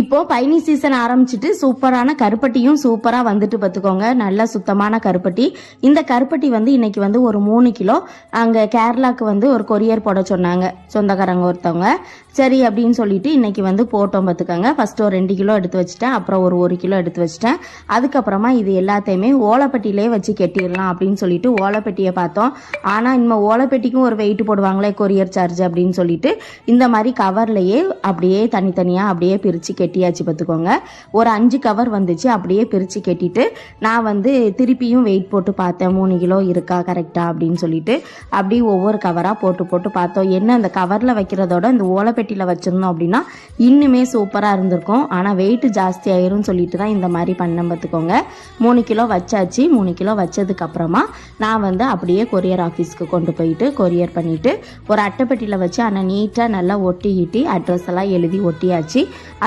இப்போ பயணி சீசன் ஆரம்பிச்சிட்டு சூப்பரான கருப்பட்டியும் சூப்பரா வந்துட்டு பார்த்துக்கோங்க. நல்ல சுத்தமான கருப்பட்டி. இந்த கருப்பட்டி வந்து இன்னைக்கு வந்து ஒரு 3 கிலோ அங்கே கேரளாவுக்கு வந்து ஒரு கொரியர் போட சொன்னாங்க சொந்தக்காரங்க ஒருத்தவங்க. சரி அப்படின்னு சொல்லிட்டு இன்னைக்கு வந்து போட்டோம் பார்த்துக்கோங்க. ஃபர்ஸ்ட் ஒரு 2 கிலோ எடுத்து வச்சுட்டேன், அப்புறம் ஒரு 1 கிலோ எடுத்து வச்சுட்டேன். அதுக்கப்புறமா இது எல்லாத்தையுமே ஓலைப்பட்டியிலே வச்சு கெட்டிடலாம் அப்படின்னு சொல்லிட்டு ஓலைப்பட்டியை பார்த்தோம். ஆனால் இனிமேல் ஓலைப்பட்டிக்கும் ஒரு வெயிட் போடுவாங்களே கொரியர் சார்ஜ் அப்படின்னு சொல்லிட்டு இந்த மாதிரி கவர்லையே அப்படியே தனித்தனியாக அப்படியே பிரித்து கெட்டியாச்சு பார்த்துக்கோங்க. ஒரு 5 கவர் வந்துச்சு. அப்படியே பிரித்து கெட்டிட்டு நான் வந்து திருப்பியும் வெயிட் போட்டு பார்த்தேன் 3 கிலோ இருக்கா கரெக்டா அப்படின்னு சொல்லிட்டு அப்படியே ஒவ்வொரு கவராக போட்டு போட்டு பார்த்தோம். என்ன அந்த கவரில் வைக்கிறதோட இந்த ஓலைப்பெட்டியில் வச்சுருந்தோம் அப்படின்னா இன்னுமே சூப்பராக இருந்திருக்கும். ஆனால் வெயிட் ஜாஸ்தி ஆயிரும் சொல்லிட்டு தான் இந்த மாதிரி பண்ணேன் பார்த்துக்கோங்க. 3 கிலோ வச்சாச்சு. 3 கிலோ வச்சதுக்கப்புறமா நான் வந்து அப்படியே கொரியர் ஆஃபீஸ்க்கு கொண்டு போயிட்டு கொரியர் பண்ணிவிட்டு ஒரு அட்டைப்பெட்டியில் வச்சு ஆனால் நீட்டாக நல்லா ஒட்டிக்கிட்டு அட்ரஸ் எல்லாம் எழுதி ஒட்டியாச்சு. அது